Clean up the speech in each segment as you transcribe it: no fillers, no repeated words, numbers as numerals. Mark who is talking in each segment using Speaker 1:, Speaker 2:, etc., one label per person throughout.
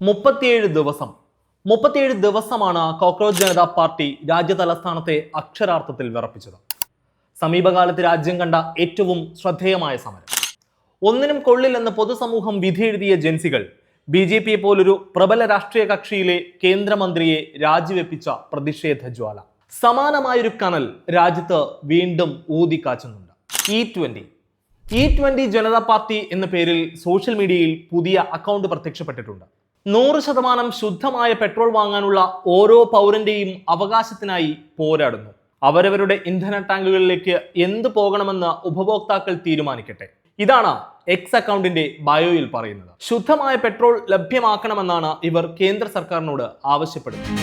Speaker 1: മുപ്പത്തിയേഴ് ദിവസമാണ് cockroach Janata party രാജ്യ തലസ്ഥാനത്തെ അക്ഷരാർത്ഥത്തിൽ വിറപ്പിച്ചത്. സമീപകാലത്ത് രാജ്യം കണ്ട ഏറ്റവും ശ്രദ്ധേയമായ സമരം. ഒന്നിനും കൊള്ളില്ലെന്ന് പൊതുസമൂഹം വിധിയെഴുതിയ ജൻസികൾ BJP പോലൊരു പ്രബല രാഷ്ട്രീയ കക്ഷിയിലെ കേന്ദ്രമന്ത്രിയെ രാജിവെപ്പിച്ച പ്രതിഷേധ ജ്വാല. സമാനമായൊരു കനൽ രാജ്യത്ത് വീണ്ടും ഊതിക്കാച്ചുന്നുണ്ട്. E20 ജനതാ പാർട്ടി എന്ന പേരിൽ സോഷ്യൽ മീഡിയയിൽ പുതിയ അക്കൗണ്ട് പ്രത്യക്ഷപ്പെട്ടിട്ടുണ്ട്. 100% ശുദ്ധമായ പെട്രോൾ വാങ്ങാനുള്ള ഓരോ പൗരന്റെയും അവകാശത്തിനായി പോരാടുന്നു. അവരവരുടെ ഇന്ധന ടാങ്കുകളിലേക്ക് എന്ത് പോകണമെന്ന് ഉപഭോക്താക്കൾ തീരുമാനിക്കട്ടെ. ഇതാണ് എക്സ് അക്കൗണ്ടിന്റെ ബയോയിൽ പറയുന്നത്. ശുദ്ധമായ പെട്രോൾ ലഭ്യമാക്കണമെന്നാണ് ഇവർ കേന്ദ്ര സർക്കാരിനോട് ആവശ്യപ്പെടുന്നത്.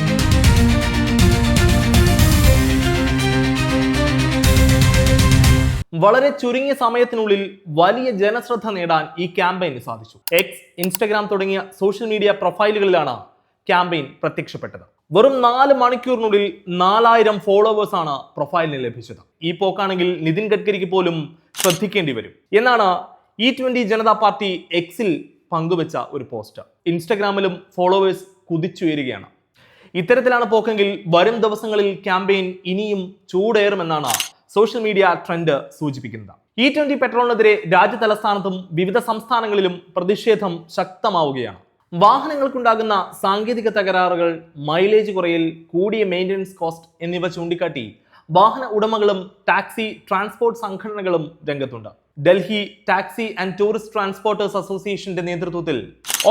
Speaker 1: വളരെ ചുരുങ്ങിയ സമയത്തിനുള്ളിൽ വലിയ ജനശ്രദ്ധ നേടാൻ ഈ ക്യാമ്പയിന് സാധിച്ചു. എക്സ്, ഇൻസ്റ്റഗ്രാം തുടങ്ങിയ സോഷ്യൽ മീഡിയ പ്രൊഫൈലുകളിലാണ് ക്യാമ്പയിൻ പ്രത്യക്ഷപ്പെട്ടത്. വെറും 4 മണിക്കൂറിനുള്ളിൽ 4000 ഫോളോവേഴ്സ് ആണ് പ്രൊഫൈലിന് ലഭിച്ചത്. ഈ പോക്കാണെങ്കിൽ നിതിൻ ഗഡ്കരിക്ക് പോലും ശ്രദ്ധിക്കേണ്ടി വരും എന്നാണ് E20 ജനതാ പാർട്ടി എക്സിൽ പങ്കുവെച്ച ഒരു പോസ്റ്റ്. ഇൻസ്റ്റഗ്രാമിലും ഫോളോവേഴ്സ് കുതിച്ചുയരുകയാണ്. ഇത്തരത്തിലാണ് പോക്കെങ്കിൽ വരും ദിവസങ്ങളിൽ ക്യാമ്പയിൻ ഇനിയും ചൂടേറുമെന്നാണ് സോഷ്യൽ മീഡിയ ട്രെൻഡ് സൂചിപ്പിക്കുന്നത്. E20 പെട്രോളിനെതിരെ രാജ്യ തലസ്ഥാനത്തും വിവിധ സംസ്ഥാനങ്ങളിലും പ്രതിഷേധം ശക്തമാവുകയാണ്. വാഹനങ്ങൾക്കുണ്ടാകുന്ന സാങ്കേതിക തകരാറുകൾ, മൈലേജ് കുറയൽ, കൂടിയ മെയിൻ്റനൻസ് കോസ്റ്റ് എന്നിവ ചൂണ്ടിക്കാട്ടി വാഹന ഉടമകളും ടാക്സി ട്രാൻസ്പോർട്ട് സംഘടനകളും രംഗത്തുണ്ട്. Delhi taxi and tourist transporters അസോസിയേഷന്റെ നേതൃത്വത്തിൽ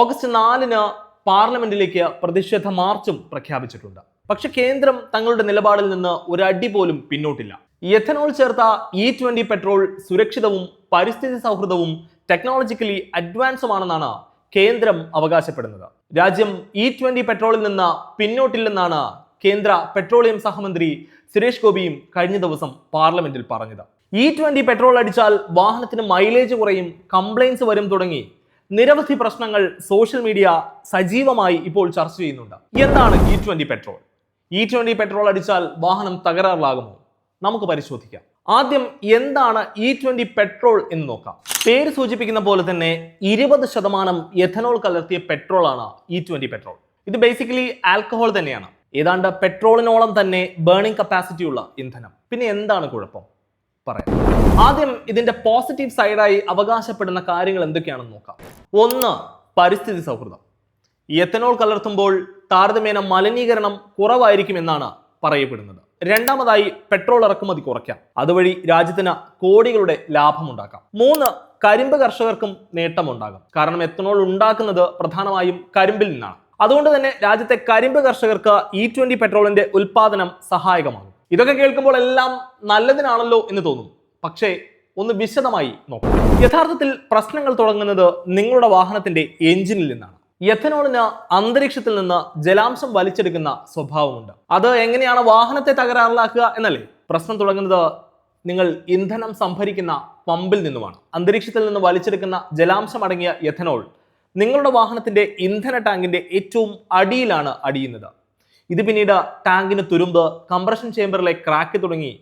Speaker 1: ഓഗസ്റ്റ് 4-ന് പാർലമെന്റിലേക്ക് പ്രതിഷേധ മാർച്ചും പ്രഖ്യാപിച്ചിട്ടുണ്ട്. പക്ഷെ കേന്ദ്രം തങ്ങളുടെ നിലപാടിൽ നിന്ന് ഒരടി പോലും പിന്നോട്ടില്ല. എഥനോൾ ചേർത്ത E20 പെട്രോൾ സുരക്ഷിതവും പരിസ്ഥിതി സൗഹൃദവും ടെക്നോളജിക്കലി അഡ്വാൻസുമാണെന്നാണ് കേന്ദ്രം അവകാശപ്പെടുന്നത്. രാജ്യം E20 പെട്രോളിൽ നിന്ന് പിന്നോട്ടില്ലെന്നാണ് കേന്ദ്ര പെട്രോളിയം സഹമന്ത്രി സുരേഷ് ഗോപിയും കഴിഞ്ഞ ദിവസം പാർലമെന്റിൽ പറഞ്ഞത്. E20 പെട്രോൾ അടിച്ചാൽ വാഹനത്തിന് മൈലേജ് കുറയും, കംപ്ലൈൻസ് വരും തുടങ്ങി നിരവധി പ്രശ്നങ്ങൾ സോഷ്യൽ മീഡിയ സജീവമായി ഇപ്പോൾ ചർച്ച ചെയ്യുന്നുണ്ട്. എന്താണ് E20 പെട്രോൾ? E20 പെട്രോൾ അടിച്ചാൽ വാഹനം തകരാറിലാകുമോ? നമുക്ക് പരിശോധിക്കാം. ആദ്യം എന്താണ് E20 പെട്രോൾ എന്ന് നോക്കാം. പേര് സൂചിപ്പിക്കുന്ന പോലെ തന്നെ 20% എഥനോൾ കലർത്തിയ പെട്രോൾ ആണ് E20 പെട്രോൾ. ഇത് ബേസിക്കലി ആൽക്കഹോൾ തന്നെയാണ്. ഏതാണ്ട് പെട്രോളിനോളം തന്നെ ബേണിംഗ് കപ്പാസിറ്റി ഉള്ള ഇന്ധനം. പിന്നെ എന്താണ് കുഴപ്പം? പറയാം. ആദ്യം ഇതിന്റെ പോസിറ്റീവ് സൈഡായി അവകാശപ്പെടുന്ന കാര്യങ്ങൾ എന്തൊക്കെയാണെന്ന് നോക്കാം. 1. പരിസ്ഥിതി സൗഹൃദം. എഥനോൾ കലർത്തുമ്പോൾ താരതമ്യേന മലിനീകരണം കുറവായിരിക്കും എന്നാണ് പറയപ്പെടുന്നത്. രണ്ടാമതായി, പെട്രോൾ ഇറക്കുമതി കുറയ്ക്കാം. അതുവഴി രാജ്യത്തിന് കോടികളുടെ ലാഭമുണ്ടാക്കാം. 3. കരിമ്പ് കർഷകർക്കും നേട്ടമുണ്ടാകും. കാരണം എഥനോൾ ഉണ്ടാക്കുന്നത് പ്രധാനമായും കരിമ്പിൽ നിന്നാണ്. അതുകൊണ്ട് തന്നെ രാജ്യത്തെ കരിമ്പ് കർഷകർക്ക് E20 പെട്രോളിന്റെ ഉൽപാദനം സഹായകമാകും. ഇതൊക്കെ കേൾക്കുമ്പോൾ എല്ലാം നല്ലതിനാണല്ലോ എന്ന് തോന്നും. പക്ഷേ ഒന്ന് വിശദമായി നോക്കാം. യഥാർത്ഥത്തിൽ പ്രശ്നങ്ങൾ തുടങ്ങുന്നത് നിങ്ങളുടെ വാഹനത്തിന്റെ എഞ്ചിനിൽ നിന്നാണ്. എഥനോളിന് അന്തരീക്ഷത്തിൽ നിന്ന് ജലാംശം വലിച്ചെടുക്കുന്ന സ്വഭാവമുണ്ട്. അത് എങ്ങനെയാണ് വാഹനത്തെ തകരാറിലാക്കുക എന്നല്ലേ? പ്രശ്നം തുടങ്ങുന്നത് നിങ്ങൾ ഇന്ധനം സംഭരിക്കുന്ന പമ്പിൽ നിന്നുമാണ്. അന്തരീക്ഷത്തിൽ നിന്ന് വലിച്ചെടുക്കുന്ന ജലാംശം അടങ്ങിയ എഥനോൾ നിങ്ങളുടെ വാഹനത്തിന്റെ ഇന്ധന ടാങ്കിന്റെ ഏറ്റവും അടിയിലാണ് അടിയുന്നത്. ഇത് പിന്നീട് ടാങ്കിന് തുരുമ്പ്, കംപ്രഷൻ ചേംബറിലെ ക്രാക്ക് തുടങ്ങി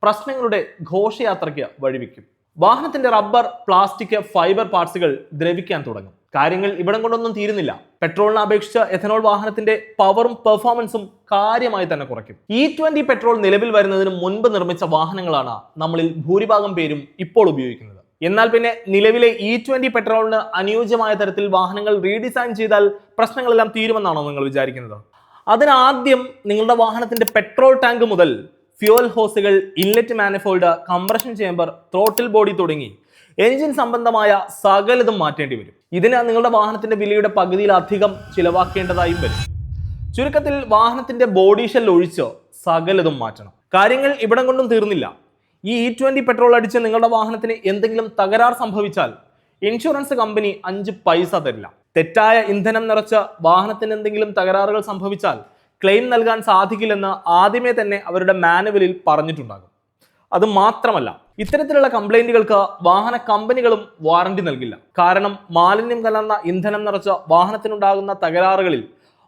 Speaker 1: പ്രശ്നങ്ങളുടെ ഘോഷയാത്രയ്ക്ക് വഴിവെക്കും. വാഹനത്തിന്റെ റബ്ബർ, പ്ലാസ്റ്റിക്, ഫൈബർ പാർട്സുകൾ ദ്രവിക്കാൻ തുടങ്ങും. കാര്യങ്ങൾ ഇവിടം കൊണ്ടൊന്നും തീരുന്നില്ല. പെട്രോളിനെ അപേക്ഷിച്ച് എഥനോൾ വാഹനത്തിന്റെ പവറും പെർഫോമൻസും കാര്യമായി തന്നെ കുറയ്ക്കും. E20 പെട്രോൾ നിലവിൽ വരുന്നതിന് മുൻപ് നിർമ്മിച്ച വാഹനങ്ങളാണ് നമ്മളിൽ ഭൂരിഭാഗം പേരും ഇപ്പോൾ ഉപയോഗിക്കുന്നത്. എന്നാൽ പിന്നെ നിലവിലെ E20 പെട്രോളിന് അനുയോജ്യമായ തരത്തിൽ വാഹനങ്ങൾ റീഡിസൈൻ ചെയ്താൽ പ്രശ്നങ്ങളെല്ലാം തീരുമെന്നാണോ നിങ്ങൾ വിചാരിക്കുന്നത്? അതിനാദ്യം നിങ്ങളുടെ വാഹനത്തിന്റെ പെട്രോൾ ടാങ്ക് മുതൽ ഫ്യൂവൽ ഹോസുകൾ, inlet manifold, compression chamber, throttle body തുടങ്ങി എഞ്ചിൻ സംബന്ധമായ സകലതും മാറ്റേണ്ടി വരും. ഇതിന് നിങ്ങളുടെ വാഹനത്തിന്റെ വിലയുടെ പകുതിയിലധികം ചിലവാക്കേണ്ടതായും വരും. ചുരുക്കത്തിൽ വാഹനത്തിന്റെ ബോഡി ഷെൽ ഒഴിച്ച് സകലതും മാറ്റണം. കാര്യങ്ങൾ ഇവിടം കൊണ്ടും തീർന്നില്ല. ഈ E20 പെട്രോൾ അടിച്ച് നിങ്ങളുടെ വാഹനത്തിന് എന്തെങ്കിലും തകരാർ സംഭവിച്ചാൽ ഇൻഷുറൻസ് കമ്പനി 5 പൈസ തരില്ല. തെറ്റായ ഇന്ധനം നിറച്ച് വാഹനത്തിന് എന്തെങ്കിലും തകരാറുകൾ സംഭവിച്ചാൽ ക്ലെയിം നൽകാൻ സാധിക്കില്ലെന്ന് ആദ്യമേ തന്നെ അവരുടെ മാനുവലിൽ പറഞ്ഞിട്ടുണ്ടാകും. അത് മാത്രമല്ല, ഇത്തരത്തിലുള്ള കംപ്ലൈന്റുകൾക്ക് വാഹന കമ്പനികളും വാറണ്ടി നൽകില്ല. കാരണം മാലിന്യം കലർന്ന ഇന്ധനം നിറച്ച വാഹനത്തിനുണ്ടാകുന്ന തകരാറുകളിൽ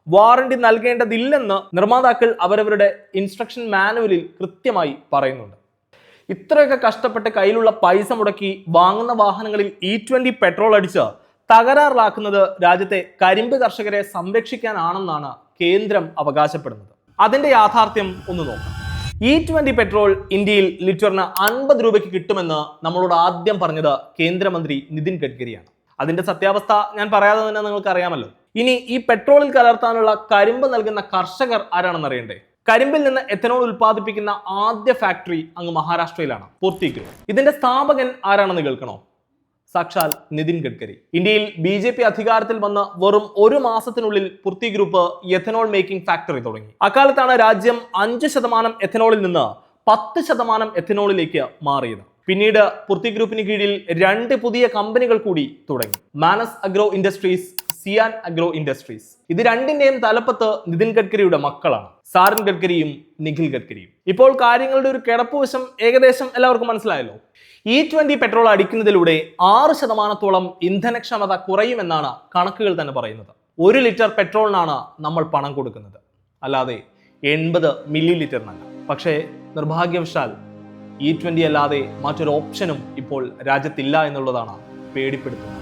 Speaker 1: വാറണ്ടി നൽകേണ്ടതില്ലെന്ന് നിർമ്മാതാക്കൾ അവരവരുടെ ഇൻസ്ട്രക്ഷൻ മാനുവലിൽ കൃത്യമായി പറയുന്നുണ്ട്. ഇത്രയൊക്കെ കഷ്ടപ്പെട്ട് കയ്യിലുള്ള പൈസ മുടക്കി വാങ്ങുന്ന വാഹനങ്ങളിൽ E20 പെട്രോൾ അടിച്ച് തകരാറിലാക്കുന്നത് രാജ്യത്തെ കരിമ്പ് കർഷകരെ സംരക്ഷിക്കാനാണെന്നാണ് കേന്ദ്രം അവകാശപ്പെടുന്നത്. അതിന്റെ യാഥാർത്ഥ്യം ഒന്ന് നോക്കാം. E20 പെട്രോൾ ഇന്ത്യയിൽ ലിറ്ററിന് 50 രൂപയ്ക്ക് കിട്ടുമെന്ന് നമ്മളോട് ആദ്യം പറഞ്ഞത് കേന്ദ്രമന്ത്രി നിതിൻ ഗഡ്കരിയാണ്. അതിന്റെ സത്യാവസ്ഥ ഞാൻ പറയാതെ തന്നെ നിങ്ങൾക്ക് അറിയാമല്ലോ. ഇനി ഈ പെട്രോളിൽ കലർത്താനുള്ള കരിമ്പ് നൽകുന്ന കർഷകർ ആരാണെന്ന് അറിയണ്ടേ? കരിമ്പിൽ നിന്ന് എഥനോൾ ഉൽപ്പാദിപ്പിക്കുന്ന ആദ്യ ഫാക്ടറി അങ്ങ് മഹാരാഷ്ട്രയിലാണ്, പൂർത്തി ഗ്രൂപ്പ്. ഇതിന്റെ സ്ഥാപകൻ ആരാണെന്ന് കേൾക്കണോ? സാക്ഷാൽ നിതിൻ ഗഡ്കരി. ഇന്ത്യയിൽ BJP അധികാരത്തിൽ വന്ന് വെറും 1 മാസത്തിനുള്ളിൽ പൂർത്തി ഗ്രൂപ്പ് എഥനോൾ മേക്കിംഗ് ഫാക്ടറി തുടങ്ങി. അക്കാലത്താണ് രാജ്യം 5% എഥനോളിൽ നിന്ന് 10% എഥനോളിലേക്ക് മാറിയത്. പിന്നീട് പൂർത്തി ഗ്രൂപ്പിന് കീഴിൽ 2 പുതിയ കമ്പനികൾ കൂടി തുടങ്ങി. മാനസ് അഗ്രോ ഇൻഡസ്ട്രീസ്, സിയാൻ അഗ്രോ ഇൻഡസ്ട്രീസ്. ഇത് രണ്ടിന്റെയും തലപ്പത്ത് നിതിൻ ഗഡ്കരിയുടെ മക്കളാണ്, സാരൻ ഗഡ്കരിയും നിഖിൽ ഗഡ്കരിയും. ഇപ്പോൾ കാര്യങ്ങളുടെ ഒരു കിടപ്പുവശം ഏകദേശം എല്ലാവർക്കും മനസ്സിലായല്ലോ. E20 പെട്രോൾ അടിക്കുന്നതിലൂടെ 6% ഇന്ധനക്ഷമത കുറയുമെന്നാണ് കണക്കുകൾ തന്നെ പറയുന്നത്. 1 ലിറ്റർ പെട്രോളിനാണ് നമ്മൾ പണം കൊടുക്കുന്നത്, അല്ലാതെ 80 മില്ലി ലിറ്ററിനല്ല. പക്ഷേ നിർഭാഗ്യവശാൽ E20 അല്ലാതെ മറ്റൊരു ഓപ്ഷനും ഇപ്പോൾ രാജ്യത്തില്ല എന്നുള്ളതാണ് പേടിപ്പെടുത്തുന്നത്.